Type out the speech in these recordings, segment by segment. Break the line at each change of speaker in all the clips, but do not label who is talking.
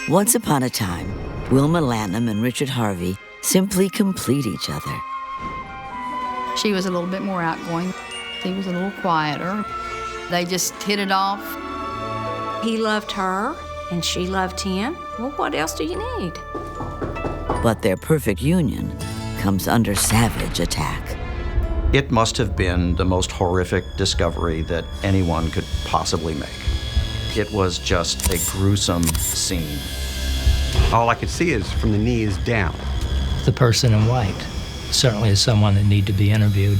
Once upon a time, Wilma Lanham and Richard Harvey simply complete each other.
She was a little bit more outgoing. He was a little quieter. They just hit it off.
He loved her, and she loved him. Well, what else do you need?
But their perfect union comes under savage attack.
It must have been the most horrific discovery that anyone could possibly make. It was just a gruesome scene.
All I could see is from the knees down.
The person in white certainly is someone that needs to be interviewed.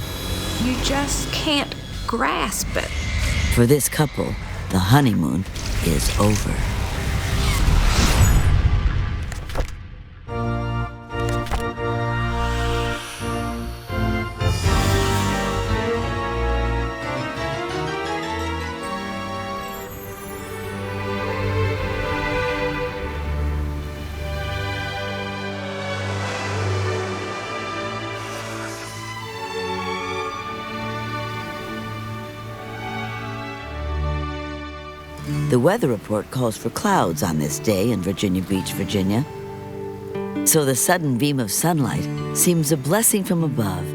You just can't grasp it.
For this couple, the honeymoon is over. The weather report calls for clouds on this day in Virginia Beach, Virginia. So the sudden beam of sunlight seems a blessing from above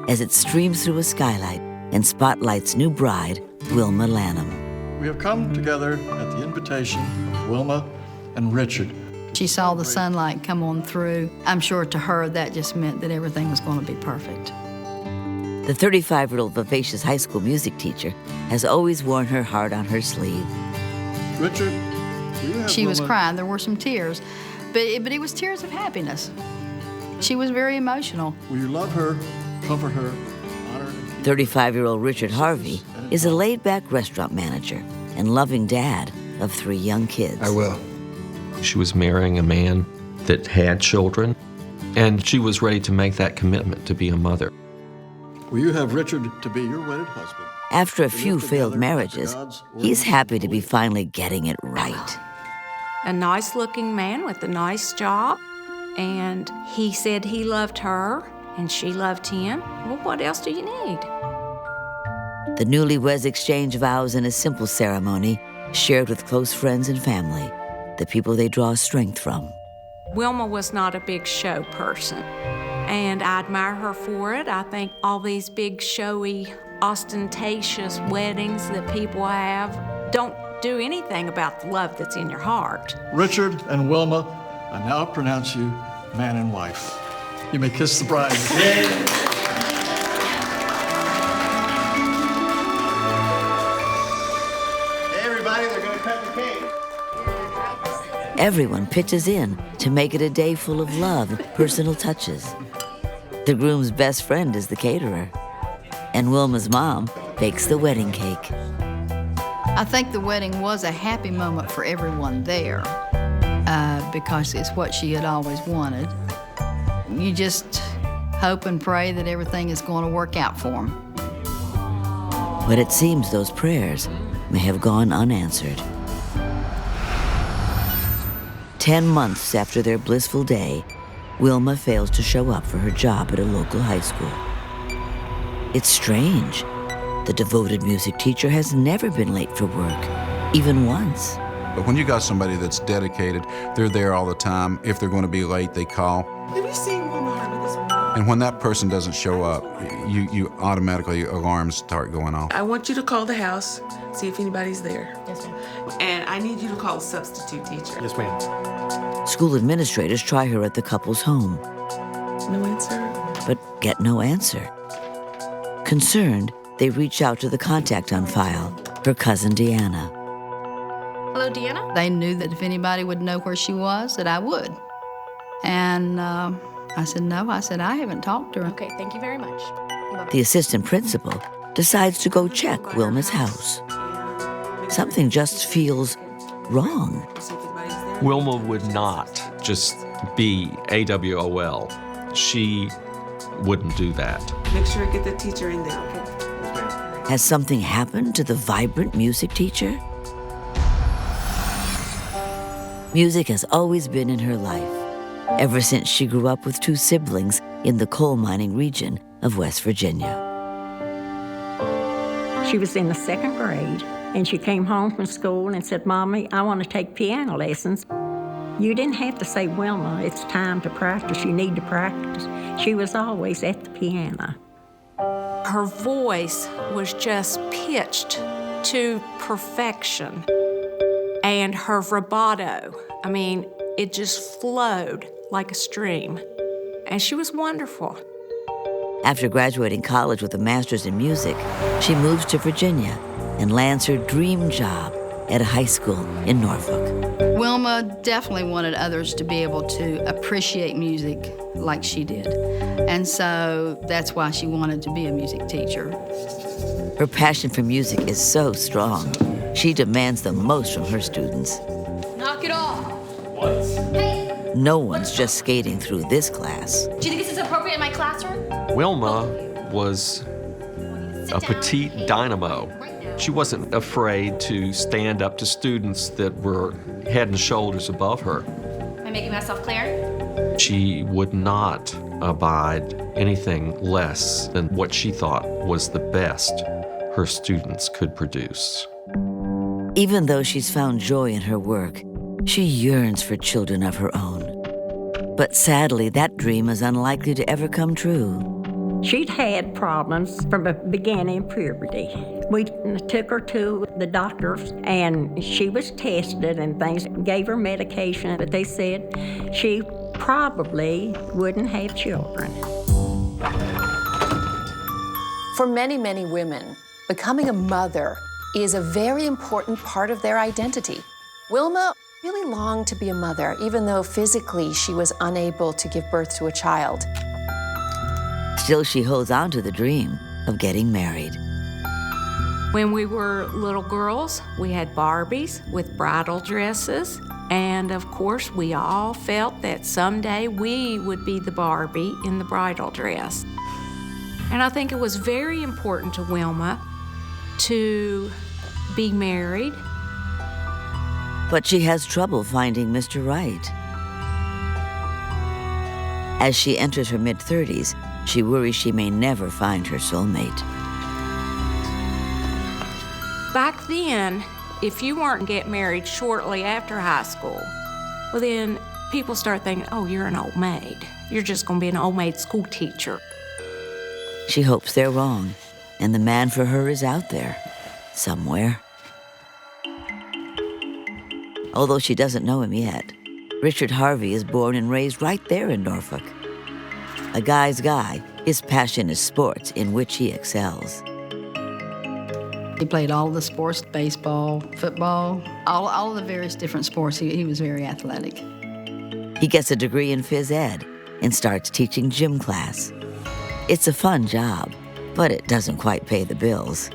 as it streams through a skylight and spotlights new bride, Wilma Lanham.
We have come together at the invitation of Wilma and Richard.
She saw the sunlight come on through. I'm sure to her that just meant that everything was going to be perfect.
The 35-year-old vivacious high school music teacher has always worn her heart on her sleeve.
Richard,
she was crying. There were some tears, but it was tears of happiness. She was very emotional.
Will you love her, comfort her, honor and keep
35-year-old Richard Harvey is a laid-back restaurant manager and loving dad of 3 young kids.
I will.
She was marrying a man that had children, and she was ready to make that commitment to be a mother.
Will you have Richard to be your wedded husband?
After a few failed marriages, he's happy to be finally getting it right.
A nice-looking man with a nice job, and he said he loved her, and she loved him. Well, what else do you need?
The newlyweds exchange vows in a simple ceremony shared with close friends and family, the people they draw strength from.
Wilma was not a big show person, and I admire her for it. I think all these big, showy, ostentatious weddings that people have don't do anything about the love that's in your heart.
Richard and Wilma, I now pronounce you man and wife. You may kiss the bride.
Hey, everybody, they're going to cut the cake.
Everyone pitches in to make it a day full of love and personal touches. The groom's best friend is the caterer, and Wilma's mom bakes the wedding cake.
I think the wedding was a happy moment for everyone there because it's what she had always wanted. You just hope and pray that everything is going to work out for them.
But it seems those prayers may have gone unanswered. 10 months after their blissful day, Wilma fails to show up for her job at a local high school. It's strange. The devoted music teacher has never been late for work, even once.
But when you got somebody that's dedicated, they're there all the time. If they're going to be late, they call.
Have you seen Wilma Harvey this morning?
And when that person doesn't show up, you automatically, alarms start going off.
I want you to call the house, see if anybody's there.
Yes, ma'am.
And I need you to call a substitute teacher.
Yes, ma'am.
School administrators try her at the couple's home,
No answer?
but get no answer. Concerned, they reach out to the contact on file, her cousin Deanna.
Hello, Deanna?
They knew that if anybody would know where she was, that I would. And I said, no. I said, I haven't talked to her.
Okay, thank you very much.
The assistant principal decides to go check Wilma's house. Something just feels wrong.
See if anybody's there.
Wilma would not just be AWOL. She wouldn't do that.
Make sure you get the teacher in there, okay?
Has something happened to the vibrant music teacher? Music has always been in her life, ever since she grew up with 2 siblings in the coal mining region of West Virginia.
She was in the 2nd grade, and she came home from school and said, Mommy, I want to take piano lessons. You didn't have to say, Wilma, it's time to practice. You need to practice. She was always at the piano.
Her voice was just pitched to perfection. And her vibrato, I mean, it just flowed like a stream. And she was wonderful.
After graduating college with a master's in music, she moves to Virginia and lands her dream job at a high school in Norfolk.
Wilma definitely wanted others to be able to appreciate music like she did. And so that's why she wanted to be a music teacher.
Her passion for music is so strong, she demands the most from her students.
Knock it off.
What?
Hey,
No one's just skating through this class.
do you think this is appropriate in my classroom?
Wilma was a petite dynamo. She wasn't afraid to stand up to students that were head and shoulders above her.
Am I making myself clear?
She would not abide anything less than what she thought was the best her students could produce.
Even though she's found joy in her work, she yearns for children of her own. But sadly, that dream is unlikely to ever come true.
She'd had problems from the beginning of puberty. We took her to the doctors, and she was tested and things, gave her medication, but they said she probably wouldn't have children.
For many, many women, becoming a mother is a very important part of their identity. Wilma really longed to be a mother, even though physically she was unable to give birth to a child.
Still, she holds on to the dream of getting married.
When we were little girls, we had Barbies with bridal dresses. And of course, we all felt that someday we would be the Barbie in the bridal dress. And I think it was very important to Wilma to be married.
But she has trouble finding Mr. Right. As she enters her mid-30s, she worries she may never find her soulmate.
Back then, if you weren't get married shortly after high school, well then people start thinking, oh, you're an old maid. You're just gonna be an old maid school teacher.
She hopes they're wrong, and the man for her is out there, somewhere. Although she doesn't know him yet, Richard Harvey is born and raised right there in Norfolk. A guy's guy, his passion is sports, in which he excels.
He played all the sports, baseball, football, all of the various different sports. He was very athletic.
He gets a degree in phys ed and starts teaching gym class. It's a fun job, but it doesn't quite pay the bills.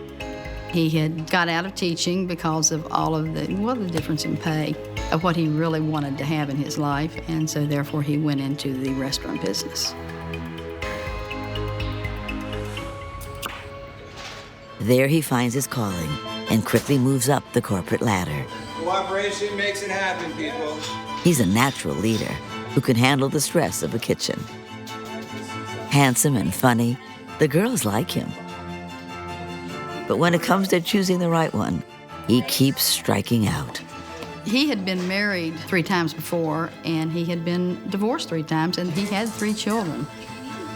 He had got out of teaching because of all of the difference in pay of what he really wanted to have in his life, and so therefore he went into the restaurant business.
There he finds his calling and quickly moves up the corporate ladder.
Cooperation makes it happen, people.
He's a natural leader who can handle the stress of a kitchen. Handsome and funny, the girls like him. But when it comes to choosing the right one, he keeps striking out.
He had been married 3 times before, and he had been divorced 3 times, and he had 3 children.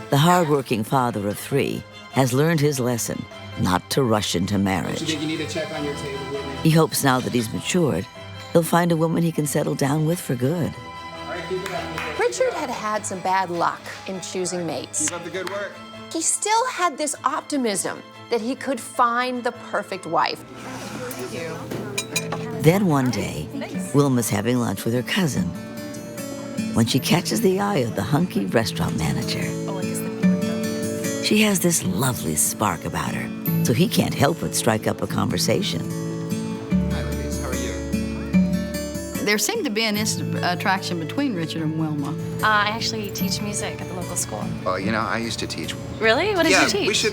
The hardworking father of 3 has learned his lesson not to rush into marriage.
Don't you think you need a check on your table, Whitney?
He hopes now that he's matured, he'll find a woman he can settle down with for good.
All right, keep it up.
Richard had had some bad luck in choosing mates.
Keep up the good work.
He still had this optimism that he could find the perfect wife.
Then one day, Wilma's having lunch with her cousin when she catches the eye of the hunky restaurant manager. She has this lovely spark about her, so he can't help but strike up a conversation.
Hi, ladies. How are you?
There seemed to be an instant attraction between Richard and Wilma.
I actually teach music at the local school.
Well, you know, I used to teach.
Really? What did you teach?
we should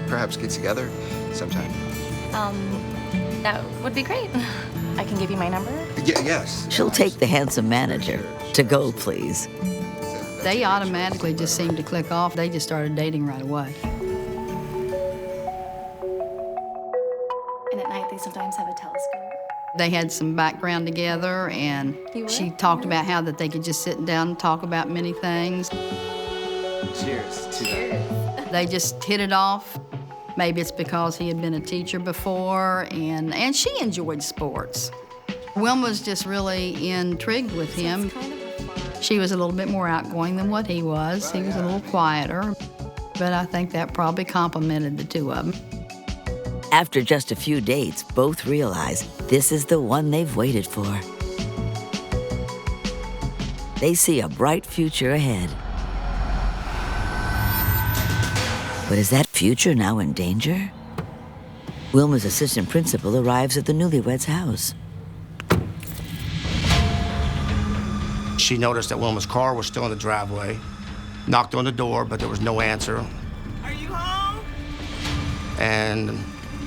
perhaps get together sometime.
That would be great. I can give you my number.
Yes.
She'll take the handsome manager to go, please.
They automatically just seemed to click off. They just started dating right away.
And at night, they sometimes have a telescope.
They had some background together, and she talked about how that they could just sit down and talk about many things.
Cheers to that.
They just hit it off. Maybe it's because he had been a teacher before, and she enjoyed sports. Wilma was just really intrigued with him. She was a little bit more outgoing than what he was. He was a little quieter, but I think that probably complemented the two of them.
After just a few dates, both realize this is the one they've waited for. They see a bright future ahead. But is that future now in danger? Wilma's assistant principal arrives at the newlyweds' house.
She noticed that Wilma's car was still in the driveway, knocked on the door, but there was no answer.
Are you home?
And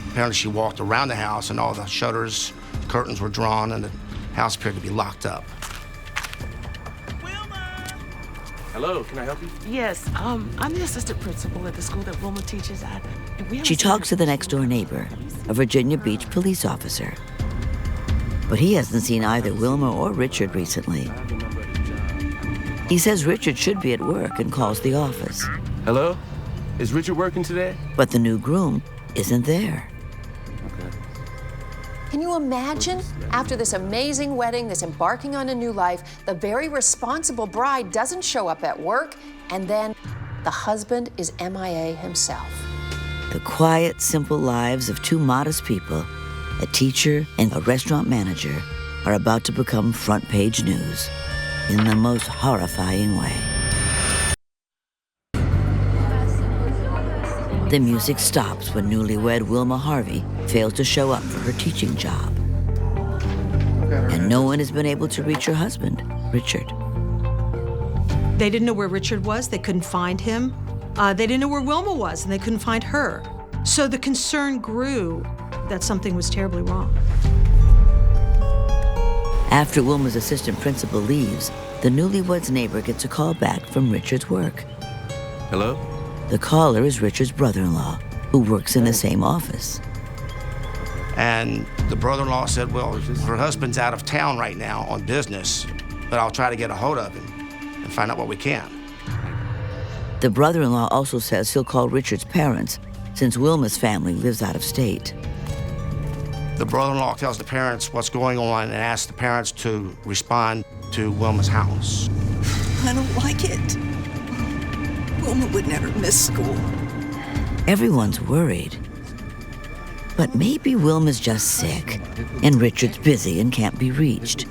apparently she walked around the house and all the shutters, curtains were drawn, and the house appeared to be locked up.
Hello, can I help you?
Yes, I'm the assistant principal at the school that Wilma teaches at.
She talks to the next-door neighbor, a Virginia Beach police officer. But he hasn't seen either Wilma or Richard recently. He says Richard should be at work and calls the office.
Hello? Is Richard working today?
But the new groom isn't there.
Can you imagine? After this amazing wedding, this embarking on a new life, the very responsible bride doesn't show up at work, and then the husband is MIA himself.
The quiet, simple lives of two modest people, a teacher and a restaurant manager, are about to become front-page news in the most horrifying way. The music stops when newlywed Wilma Harvey fails to show up for her teaching job. And no one has been able to reach her husband, Richard.
They didn't know where Richard was. They couldn't find him. They didn't know where Wilma was, and they couldn't find her. So the concern grew that something was terribly wrong.
After Wilma's assistant principal leaves, the newlywed's neighbor gets a call back from Richard's work.
Hello?
The caller is Richard's brother-in-law, who works in the same office.
And the brother-in-law said, well, her husband's out of town right now on business, but I'll try to get a hold of him and find out what we can.
The brother-in-law also says he'll call Richard's parents, since Wilma's family lives out of state.
The brother-in-law tells the parents what's going on and asks the parents to respond to Wilma's house.
I don't like it. Wilma would never miss school.
Everyone's worried. But maybe Wilma's just sick, and Richard's busy and can't be reached.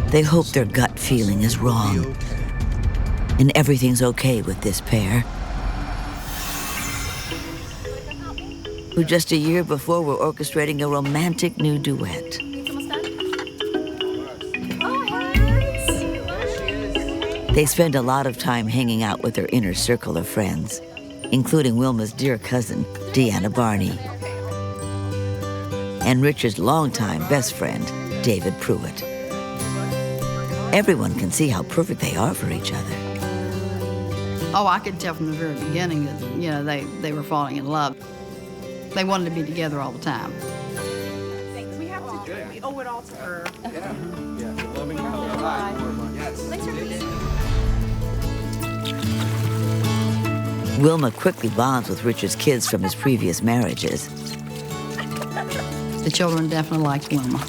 They hope their gut feeling is wrong, and everything's okay with this pair, who just a year before were orchestrating a romantic new duet. They spend a lot of time hanging out with their inner circle of friends, including Wilma's dear cousin, Deanna Barney, and Richard's longtime best friend, David Pruitt. Everyone can see how perfect they are for each other.
Oh, I could tell from the very beginning that, they were falling in love. They wanted to be together all the time.
We have to do it. We owe it all to her.
Wilma quickly bonds with Richard's kids from his previous marriages.
The children definitely liked Wilma.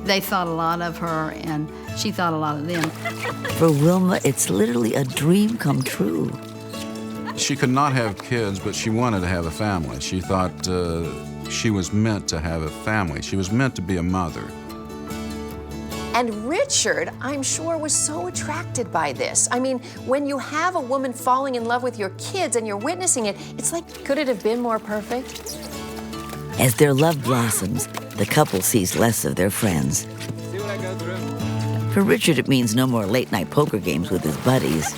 They thought a lot of her, and she thought a lot of them.
For Wilma, it's literally a dream come true.
She could not have kids, but she wanted to have a family. She thought she was meant to have a family. She was meant to be a mother.
And Richard, I'm sure, was so attracted by this. I mean, when you have a woman falling in love with your kids and you're witnessing it, it's like, could it have been more perfect?
As their love blossoms, the couple sees less of their friends. For Richard, it means no more late-night poker games with his buddies.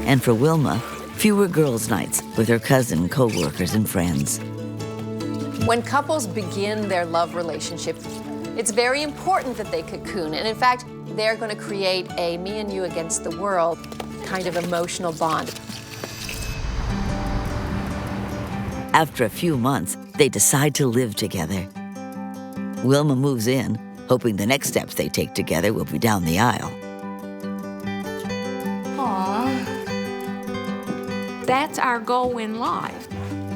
And for Wilma, fewer girls' nights with her cousin, co-workers, and friends.
When couples begin their love relationship, it's very important that they cocoon. And in fact, they're going to create a me and you against the world kind of emotional bond.
After a few months, they decide to live together. Wilma moves in, hoping the next steps they take together will be down the aisle.
Aww. That's our goal in life,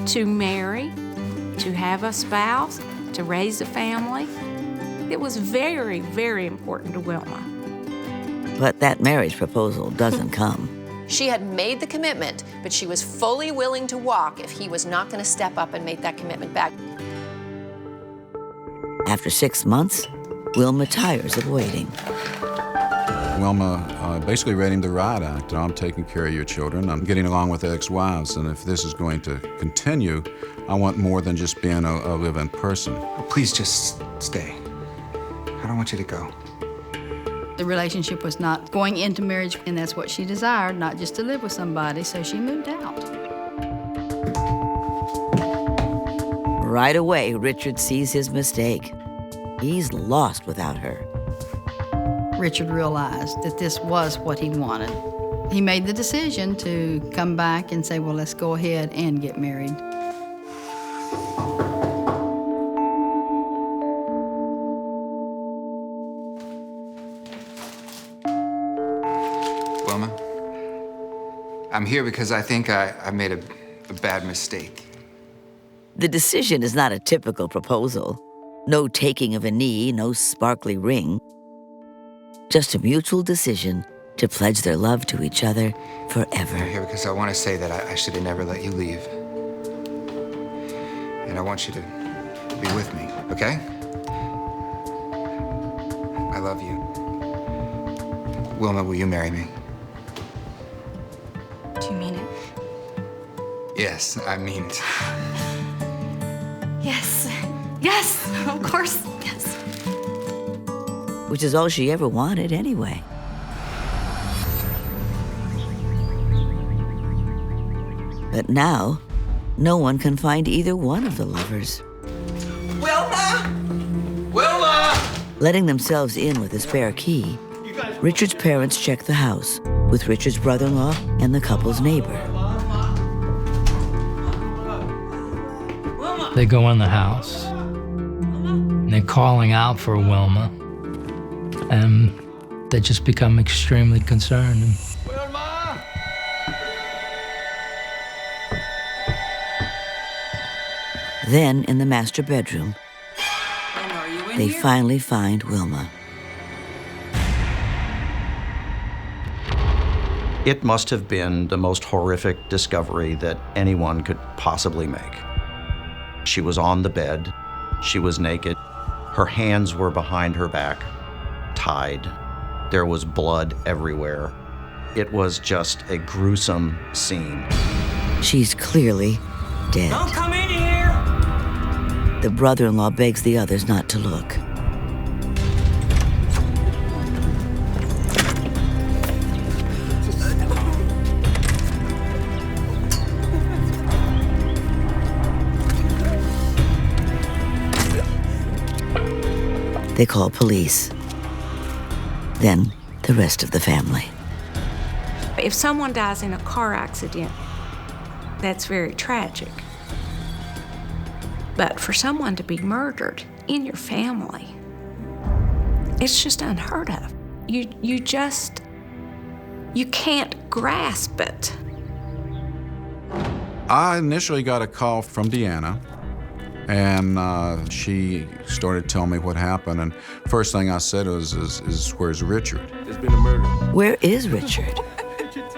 to marry, to have a spouse, to raise a family. It was very, very important to Wilma.
But that marriage proposal doesn't come.
She had made the commitment, but she was fully willing to walk if he was not going to step up and make that commitment back.
After 6 months, Wilma tires of waiting.
Wilma basically read him the riot act. I'm taking care of your children. I'm getting along with ex-wives, and if this is going to continue, I want more than just being a live-in person.
Please just stay. I don't want you to go.
The relationship was not going into marriage, and that's what she desired, not just to live with somebody, so she moved out.
Right away, Richard sees his mistake. He's lost without her.
Richard realized that this was what he wanted. He made the decision to come back and say, well, let's go ahead and get married.
Wilma, I'm here because I think I made a bad mistake.
The decision is not a typical proposal. No taking of a knee, no sparkly ring. Just a mutual decision to pledge their love to each other forever.
I'm here because I want to say that I should have never let you leave. And I want you to be with me, okay? I love you. Wilma, will you marry me?
Do you mean it?
Yes, I mean it.
Yes. Yes, of course, yes.
Which is all she ever wanted anyway. But now, no one can find either one of the lovers.
Wilma!
Wilma!
Letting themselves in with a spare key, Richard's parents check the house with Richard's brother-in-law and the couple's neighbor.
They go in the house, and they're calling out for Wilma, and they just become extremely concerned.
Wilma!
Then, in the master bedroom, they finally find Wilma.
It must have been the most horrific discovery that anyone could possibly make. She was on the bed. She was naked. Her hands were behind her back, tied. There was blood everywhere. It was just a gruesome scene.
She's clearly dead.
Don't come in here!
The brother-in-law begs the others not to look. They call police. Then the rest of the family.
If someone dies in a car accident, that's very tragic. But for someone to be murdered in your family, it's just unheard of. You can't grasp it.
I initially got a call from Deanna, and she started telling me what happened. And first thing I said was, is where's Richard?
There's been a murder.
Where is Richard?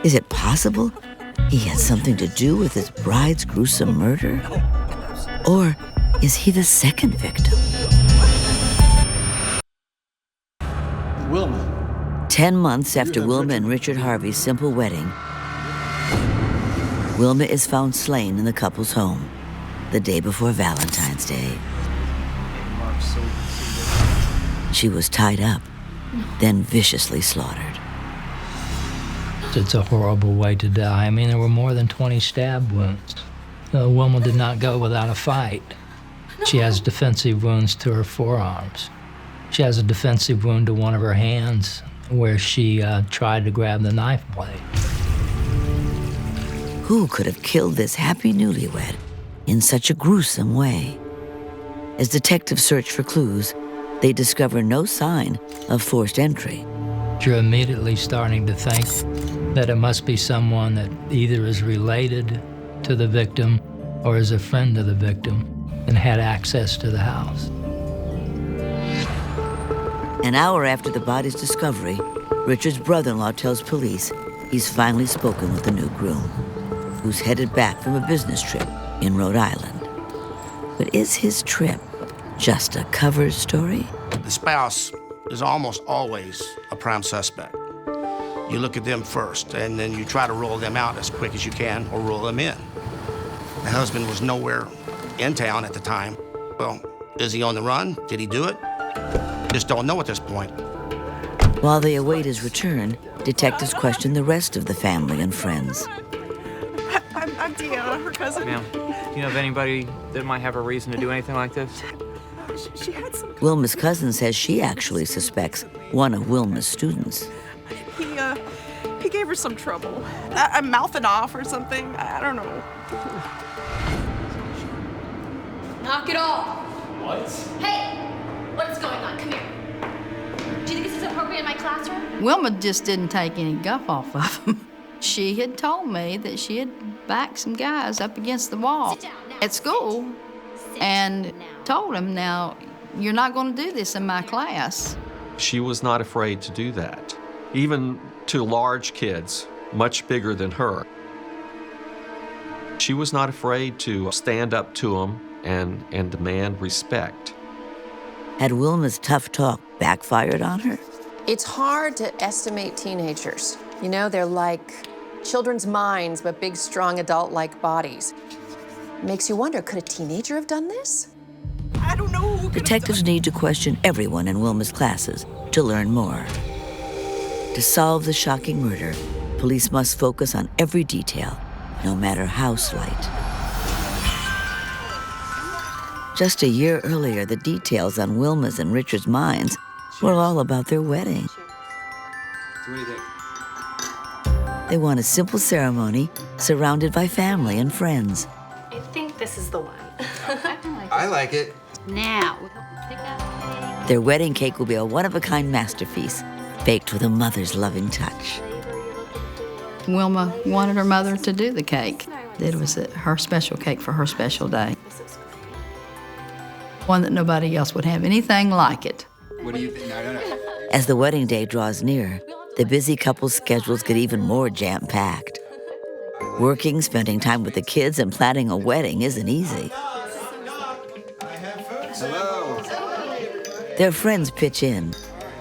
Is it possible he had something to do with his bride's gruesome murder? Or is he the second victim?
Wilma.
10 months after Wilma and Richard Harvey's simple wedding, Wilma is found slain in the couple's home the day before Valentine's Day. She was tied up, then viciously slaughtered.
It's a horrible way to die. I mean, there were more than 20 stab wounds. Wilma did not go without a fight. She has defensive wounds to her forearms. She has a defensive wound to one of her hands where she tried to grab the knife blade.
Who could have killed this happy newlywed in such a gruesome way. As detectives search for clues, they discover no sign of forced entry.
You're immediately starting to think that it must be someone that either is related to the victim or is a friend of the victim and had access to the house.
An hour after the body's discovery, Richard's brother-in-law tells police he's finally spoken with the new groom, who's headed back from a business trip in Rhode Island. But is his trip just a cover story?
The spouse is almost always a prime suspect. You look at them first, and then you try to rule them out as quick as you can or rule them in. The husband was nowhere in town at the time. Well, is he on the run? Did he do it? Just don't know at this point.
While they await his return, detectives question the rest of the family and friends.
I'm Deanna, her cousin.
Ma'am, do you know of anybody that might have a reason to do anything like this?
She had some...
Wilma's cousin says she actually suspects one of Wilma's students.
He gave her some trouble. I'm mouthing off or something. I don't know.
Knock it off.
What?
Hey, what is going on? Come here. Do you think this is appropriate in my classroom?
Wilma just didn't take any guff off of him. She had told me that she had backed some guys up against the wall at school and told him, now, you're not going to do this in my class.
She was not afraid to do that, even to large kids, much bigger than her. She was not afraid to stand up to them and demand respect.
Had Wilma's tough talk backfired on her?
It's hard to estimate teenagers. You know, they're like children's minds, but big, strong, adult-like bodies. Makes you wonder, could a teenager have done this?
I don't know who
Detectives need to question everyone in Wilma's classes to learn more. To solve the shocking murder, police must focus on every detail, no matter how slight. Just a year earlier, the details on Wilma's and Richard's minds were all about their wedding.
So what do you think?
They want a simple ceremony surrounded by family and friends.
I think this is the one.
I like it.
Now.
Their wedding cake will be a one-of-a-kind masterpiece, baked with a mother's loving touch.
Wilma wanted her mother to do the cake. It was her special cake for her special day. One that nobody else would have anything like it.
What do you think? No.
As the wedding day draws near, the busy couple's schedules get even more jam-packed. Working, spending time with the kids, and planning a wedding isn't easy.
Hello.
Their friends pitch in,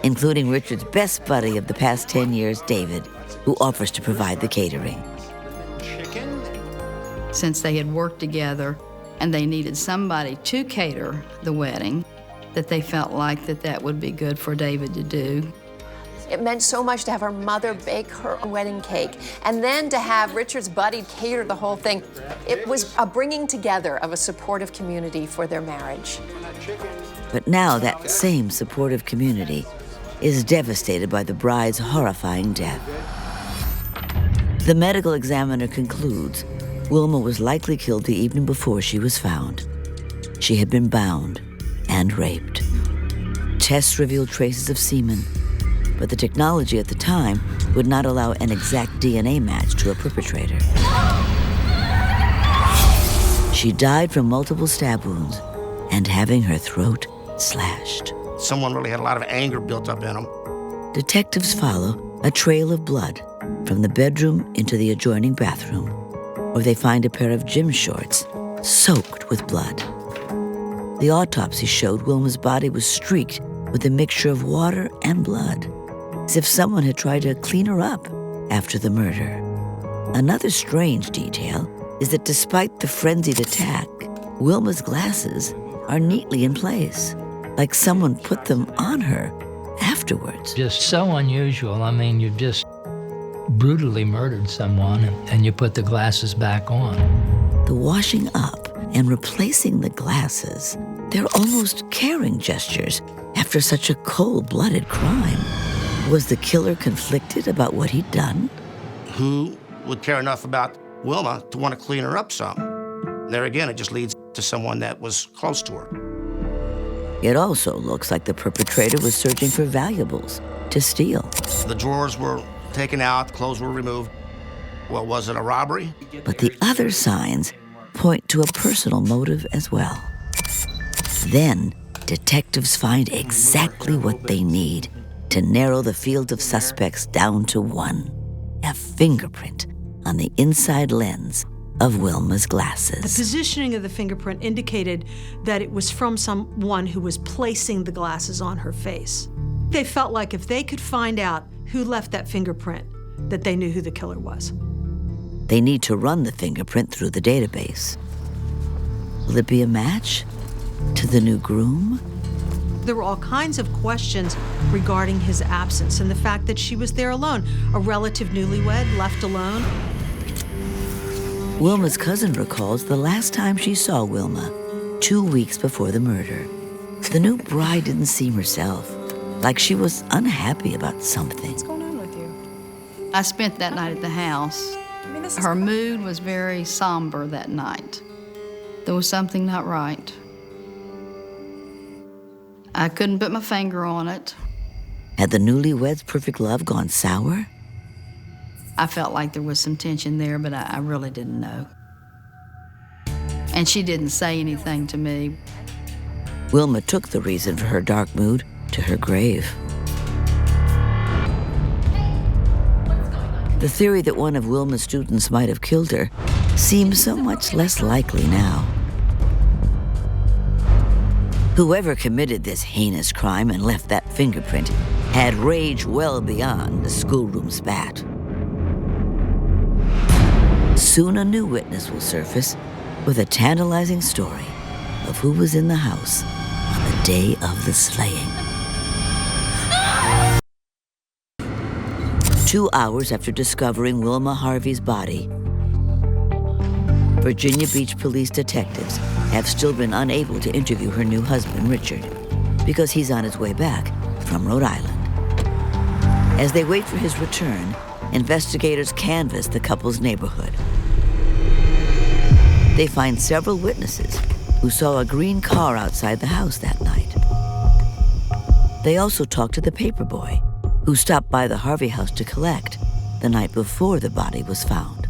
including Richard's best buddy of the past 10 years, David, who offers to provide the catering.
Since they had worked together and they needed somebody to cater the wedding, that they felt like that would be good for David to do.
It meant so much to have her mother bake her wedding cake and then to have Richard's buddy cater the whole thing. It was a bringing together of a supportive community for their marriage.
But now that same supportive community is devastated by the bride's horrifying death. The medical examiner concludes Wilma was likely killed the evening before she was found. She had been bound and raped. Tests revealed traces of semen, but the technology at the time would not allow an exact DNA match to a perpetrator. She died from multiple stab wounds and having her throat slashed.
Someone really had a lot of anger built up in them.
Detectives follow a trail of blood from the bedroom into the adjoining bathroom, where they find a pair of gym shorts soaked with blood. The autopsy showed Wilma's body was streaked with a mixture of water and blood, as if someone had tried to clean her up after the murder. Another strange detail is that despite the frenzied attack, Wilma's glasses are neatly in place, like someone put them on her afterwards.
Just so unusual. I mean, you've just brutally murdered someone and you put the glasses back on.
The washing up and replacing the glasses, they're almost caring gestures after such a cold-blooded crime. Was the killer conflicted about what he'd done?
Who would care enough about Wilma to want to clean her up some? There again, it just leads to someone that was close to her.
It also looks like the perpetrator was searching for valuables to steal.
The drawers were taken out, clothes were removed. Well, was it a robbery?
But the other signs point to a personal motive as well. Then, detectives find exactly what they need to narrow the field of suspects down to one: a fingerprint on the inside lens of Wilma's glasses.
The positioning of the fingerprint indicated that it was from someone who was placing the glasses on her face. They felt like if they could find out who left that fingerprint, that they knew who the killer was.
They need to run the fingerprint through the database. Will it be a match to the new groom?
There were all kinds of questions regarding his absence and the fact that she was there alone, a relative newlywed left alone.
Wilma's cousin recalls the last time she saw Wilma, 2 weeks before the murder. The new bride didn't seem herself, like she was unhappy about something.
What's going on with you? I spent that night at the house. Her mood was very somber that night. There was something not right. I couldn't put my finger on it.
Had the newlyweds' perfect love gone sour?
I felt like there was some tension there, but I really didn't know. And she didn't say anything to me.
Wilma took the reason for her dark mood to her grave. The theory that one of Wilma's students might have killed her seems so much less likely now. Whoever committed this heinous crime and left that fingerprint had rage well beyond the schoolroom spat. Soon a new witness will surface with a tantalizing story of who was in the house on the day of the slaying. 2 hours after discovering Wilma Harvey's body, Virginia Beach police detectives have still been unable to interview her new husband, Richard, because he's on his way back from Rhode Island. As they wait for his return, investigators canvass the couple's neighborhood. They find several witnesses who saw a green car outside the house that night. They also talk to the paperboy who stopped by the Harvey house to collect the night before the body was found.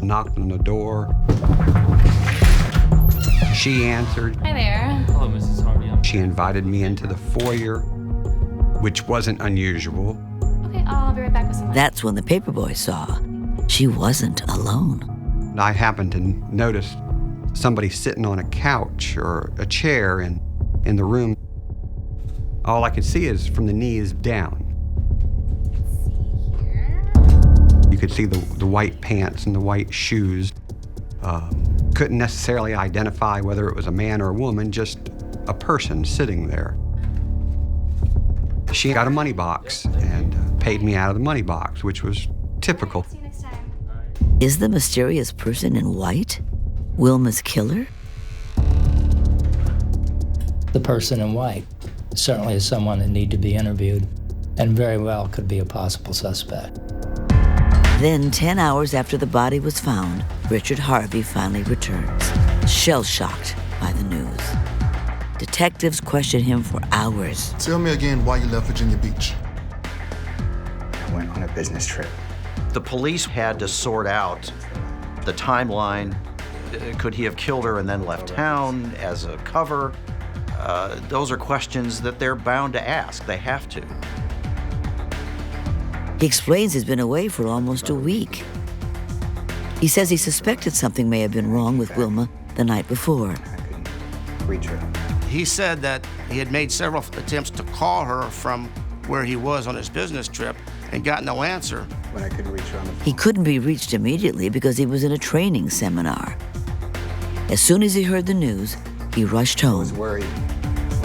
Knocked on the door. She answered.
Hi there.
Hello, Mrs. Harvey.
She invited me into the foyer, which wasn't unusual.
Okay, I'll be right back with someone.
That's when the paperboy saw she wasn't alone.
I happened to notice somebody sitting on a couch or a chair in the room. All I could see is from the knees down. You could see the white pants and the white shoes. Couldn't necessarily identify whether it was a man or a woman, just a person sitting there. She got a money box and paid me out of the money box, which was typical.
Is the mysterious person in white Wilma's killer?
The person in white certainly is someone that needs to be interviewed and very well could be a possible suspect.
Then, 10 hours after the body was found, Richard Harvey finally returns, shell-shocked by the news. Detectives question him for hours.
Tell me again why you left Virginia Beach.
I went on a business trip.
The police had to sort out the timeline. Could he have killed her and then left town as a cover? Those are questions that they're bound to ask. They have to.
He explains he's been away for almost a week. He says he suspected something may have been wrong with Wilma the night before.
Reach her.
He said that he had made several attempts to call her from where he was on his business trip and got no answer.
When I couldn't reach her on the phone.
He couldn't be reached immediately because he was in a training seminar. As soon as he heard the news, he rushed home.
I was worried.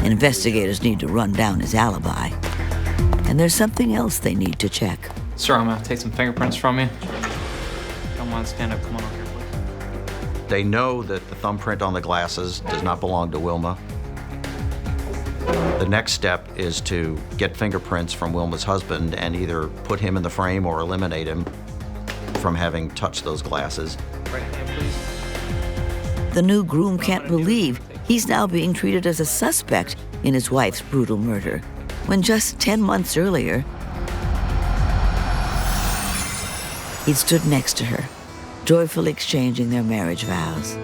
Investigators need to run down his alibi. And there's something else they need to check.
Sir, I'm gonna take some fingerprints from you. Don't mind, stand up, come on over here, please.
They know that the thumbprint on the glasses does not belong to Wilma. The next step is to get fingerprints from Wilma's husband and either put him in the frame or eliminate him from having touched those glasses.
Right hand, please.
The new groom can't believe he's now being treated as a suspect in his wife's brutal murder, when just 10 months earlier, he'd stood next to her, joyfully exchanging their marriage vows.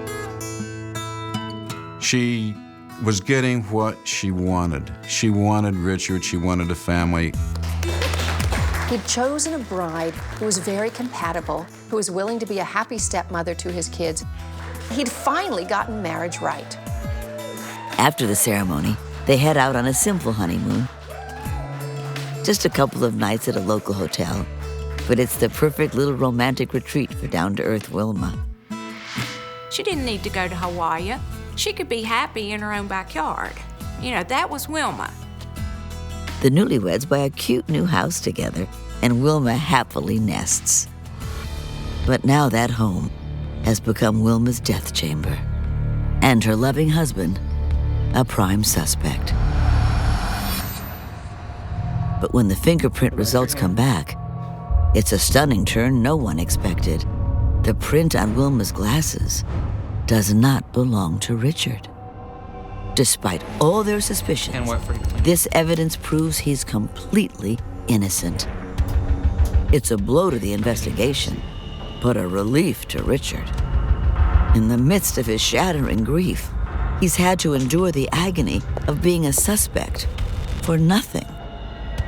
She was getting what she wanted. She wanted Richard, she wanted a family.
He'd chosen a bride who was very compatible, who was willing to be a happy stepmother to his kids. He'd finally gotten marriage right.
After the ceremony, they head out on a simple honeymoon. Just a couple of nights at a local hotel, but it's the perfect little romantic retreat for down-to-earth Wilma.
She didn't need to go to Hawaii. She could be happy in her own backyard. You know, that was Wilma.
The newlyweds buy a cute new house together, and Wilma happily nests. But now that home has become Wilma's death chamber, and her loving husband, a prime suspect. But when the fingerprint results come back, it's a stunning turn no one expected. The print on Wilma's glasses does not belong to Richard. Despite all their suspicions, this evidence proves he's completely innocent. It's a blow to the investigation, but a relief to Richard. In the midst of his shattering grief, he's had to endure the agony of being a suspect for nothing.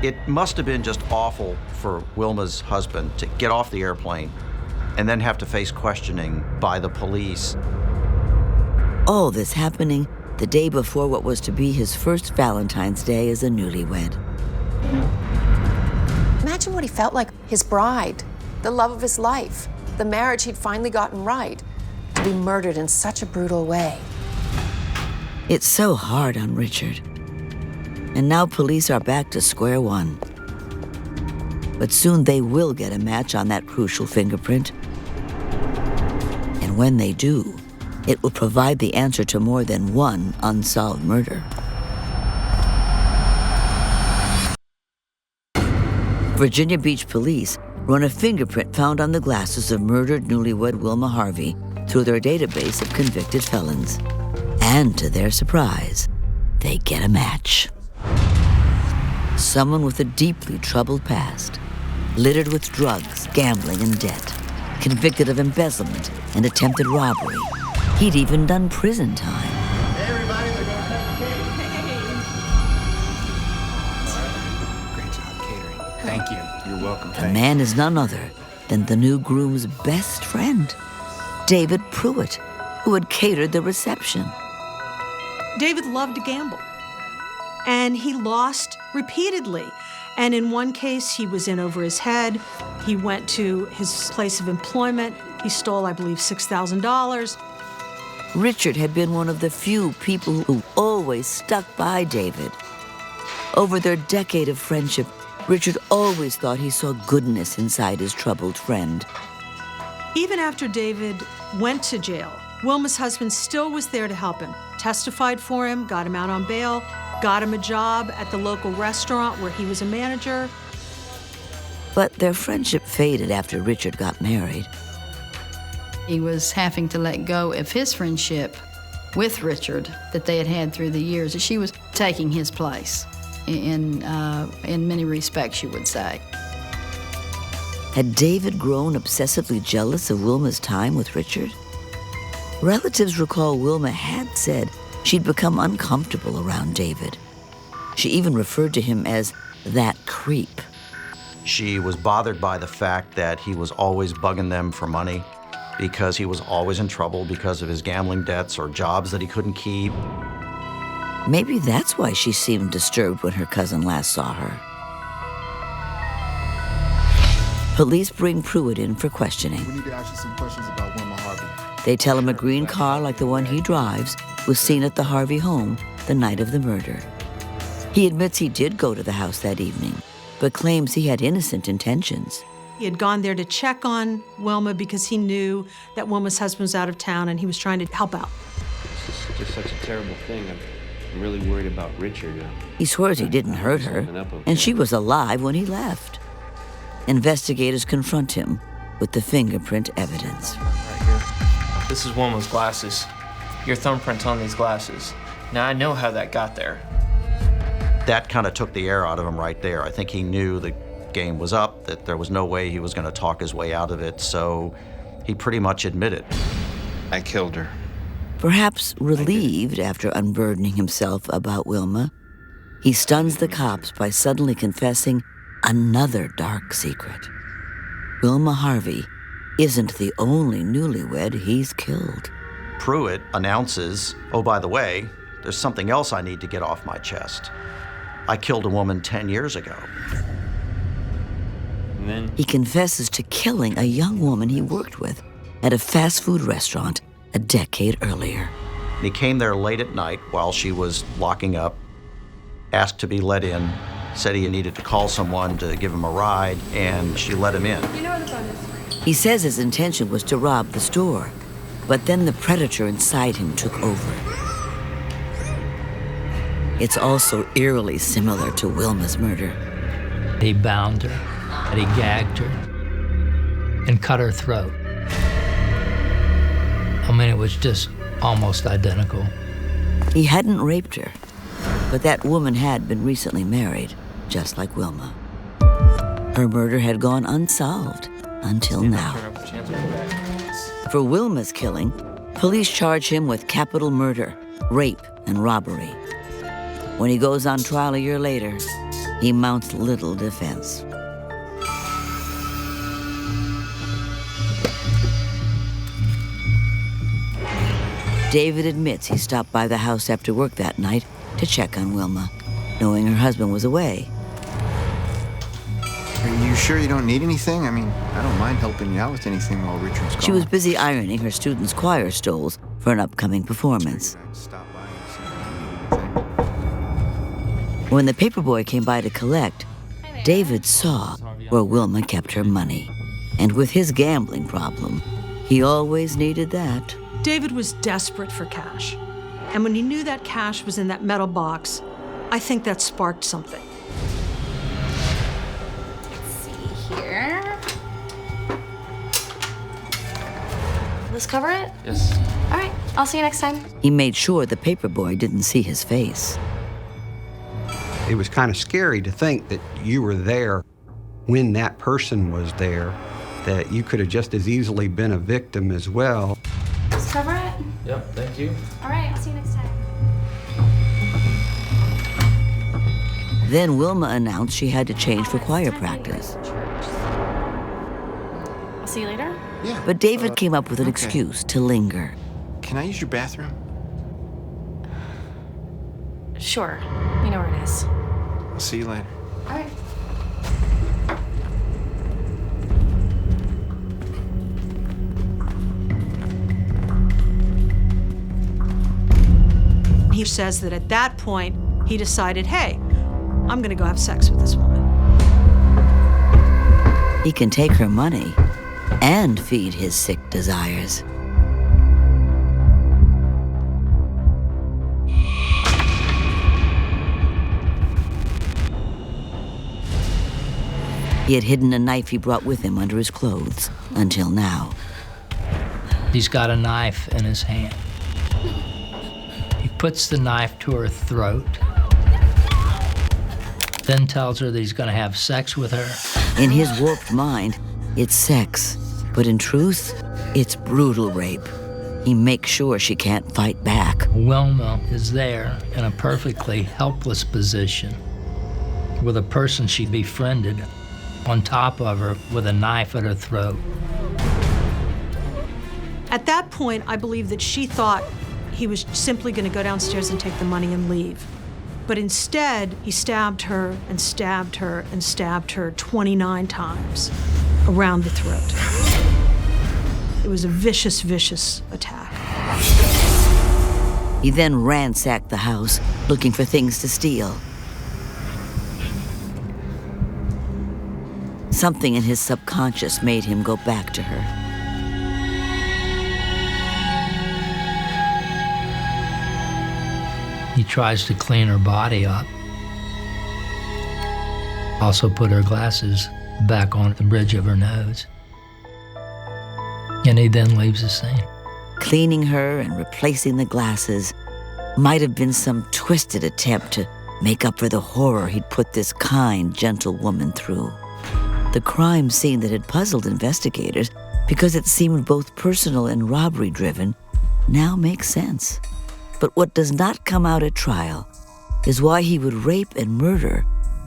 It must have been just awful for Wilma's husband to get off the airplane and then have to face questioning by the police.
All this happening the day before what was to be his first Valentine's Day as a newlywed.
Imagine what he felt like, his bride, the love of his life, the marriage he'd finally gotten right, to be murdered in such a brutal way.
It's so hard on Richard. And now police are back to square one. But soon they will get a match on that crucial fingerprint. And when they do, it will provide the answer to more than one unsolved murder. Virginia Beach police run a fingerprint found on the glasses of murdered newlywed Wilma Harvey through their database of convicted felons. And to their surprise, they get a match. Someone with a deeply troubled past, littered with drugs, gambling, and debt, convicted of embezzlement and attempted robbery. He'd even done prison time.
Hey, everybody, they're going to Great job catering. Thank you. You're welcome.
The man is none other than the new groom's best friend, David Pruitt, who had catered the reception.
David loved to gamble, and he lost repeatedly. And in one case, he was in over his head. He went to his place of employment. He stole, I believe, $6,000.
Richard had been one of the few people who always stuck by David. Over their decade of friendship, Richard always thought he saw goodness inside his troubled friend.
Even after David went to jail, Wilma's husband still was there to help him, testified for him, got him out on bail, got him a job at the local restaurant where he was a manager.
But their friendship faded after Richard got married.
He was having to let go of his friendship with Richard that they had had through the years. She was taking his place in many respects, you would say.
Had David grown obsessively jealous of Wilma's time with Richard? Relatives recall Wilma had said she'd become uncomfortable around David. She even referred to him as that creep.
She was bothered by the fact that he was always bugging them for money, because he was always in trouble because of his gambling debts or jobs that he couldn't keep.
Maybe that's why she seemed disturbed when her cousin last saw her. Police bring Pruitt in for questioning.
We need to ask you some questions about Wilma Harvey.
They tell him a green car like the one he drives was seen at the Harvey home the night of the murder. He admits he did go to the house that evening, but claims he had innocent intentions.
He had gone there to check on Wilma because he knew that Wilma's husband was out of town and he was trying to help out.
It's just such a terrible thing. I'm really worried about Richard.
He swears he didn't hurt her, and she was alive when he left. Investigators confront him with the fingerprint evidence.
Right here. This is Wilma's glasses. your thumbprint's on these glasses. Now I know how that got there.
That kind of took the air out of him right there. I think he knew the game was up, that there was no way he was going to talk his way out of it, so he pretty much admitted.
I killed her.
Perhaps relieved after unburdening himself about Wilma, he stuns the cops by suddenly confessing another dark secret. Wilma Harvey isn't the only newlywed he's killed.
Pruitt announces, oh, by the way, there's something else I need to get off my chest. I killed a woman 10 years ago.
And then
He confesses to killing a young woman he worked with at a fast food restaurant a decade earlier.
And he came there late at night while she was locking up, asked to be let in, said he needed to call someone to give him a ride, and she let him in.
You know where the phone is?
He says his intention was to rob the store, but then the predator inside him took over. It's also eerily similar to Wilma's murder.
He bound her, and he gagged her, and cut her throat. I mean, it was just almost identical.
He hadn't raped her, but that woman had been recently married, just like Wilma. Her murder had gone unsolved until now. For Wilma's killing, police charge him with capital murder, rape, and robbery. When he goes on trial a year later, he mounts little defense. David admits he stopped by the house after work that night to check on Wilma, knowing her husband was away.
Are you sure you don't need anything? I mean, I don't mind helping you out with anything while Richard's gone.
She was busy ironing her students' choir stoles for an upcoming performance. When the paperboy came by to collect, David saw where Wilma kept her money. And with his gambling problem, he always needed that.
David was desperate for cash. And when he knew that cash was in that metal box, I think that sparked something.
Let's see here. Will this cover it?
Yes.
All right, I'll see you next time.
He made sure the paperboy didn't see his face.
It was kind of scary to think that you were there when that person was there, that you could have just as easily been a victim as well.
Let's cover it.
Yep, thank you.
All right, I'll see you next time.
Then Wilma announced she had to change for choir practice.
I'll see you later.
Yeah.
But David came up with an
okay.
excuse to linger.
Can I use your bathroom?
Sure. You know where it is.
I'll see you later.
All right.
He says that at that point, he decided, hey, I'm gonna go have sex with this woman.
He can take her money and feed his sick desires. He had hidden a knife he brought with him under his clothes until now.
He's got a knife in his hand. He puts the knife to her throat, then tells her that he's gonna have sex with her.
In his warped mind, it's sex, but in truth, it's brutal rape. He makes sure she can't fight back.
Wilma is there in a perfectly helpless position with a person she befriended on top of her with a knife at her throat.
At that point, I believe that she thought he was simply going to go downstairs and take the money and leave. But instead, he stabbed her and stabbed her and stabbed her 29 times around the throat. It was a vicious, vicious attack.
He then ransacked the house, looking for things to steal. Something in his subconscious made him go back to her.
He tries to clean her body up. Also put her glasses back on the bridge of her nose. And he then leaves the scene.
cleaning her and replacing the glasses might have been some twisted attempt to make up for the horror he'd put this kind, gentle woman through. The crime scene that had puzzled investigators because it seemed both personal and robbery-driven now makes sense. But what does not come out at trial is why he would rape and murder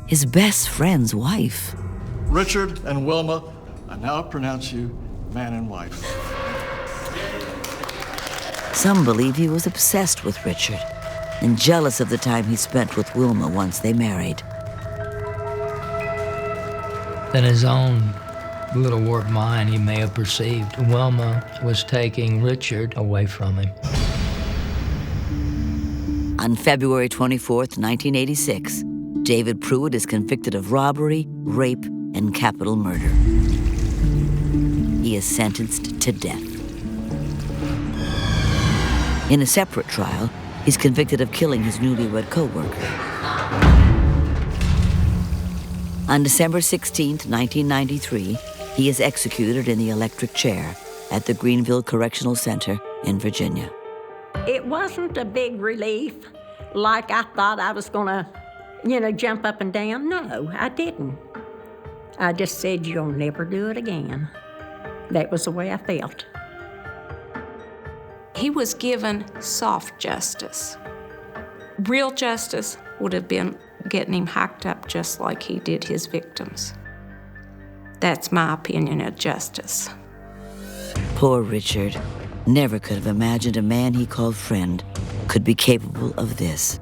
his best friend's wife.
Richard and Wilma, I now pronounce you man and wife.
Some believe he was obsessed with Richard and jealous of the time he spent with Wilma once they married.
In his own little warped mind, he may have perceived Wilma was taking Richard away from him.
On February 24th, 1986, David Pruitt is convicted of robbery, rape, and capital murder. He is sentenced to death. In a separate trial, he's convicted of killing his newlywed co-worker. On December 16th, 1993, he is executed in the electric chair at the Greenville Correctional Center in Virginia.
It wasn't a big relief, like I thought I was gonna, jump up and down. No, I didn't. I just said, you'll never do it again. That was the way I felt.
He was given soft justice. Real justice would have been getting him hacked up just like he did his victims. That's my opinion of justice.
Poor Richard never could have imagined a man he called friend could be capable of this.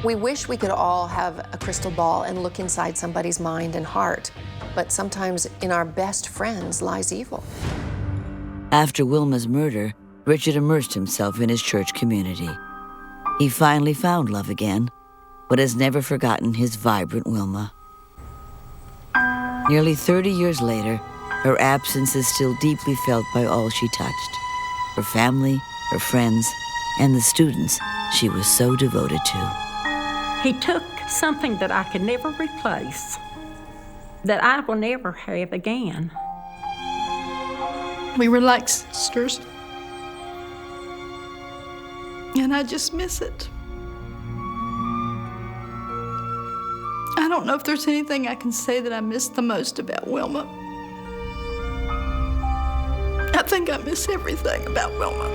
We wish we could all have a crystal ball and look inside somebody's mind and heart, but sometimes in our best friends lies evil.
After Wilma's murder, Richard immersed himself in his church community. He finally found love again, but has never forgotten his vibrant Wilma. Nearly 30 years later, her absence is still deeply felt by all she touched, her family, her friends, and the students she was so devoted to.
He took something that I could never replace, that I will never have again.
We were like sisters, and I just miss it. I don't know if there's anything I can say that I miss the most about Wilma. I think I miss everything about Wilma.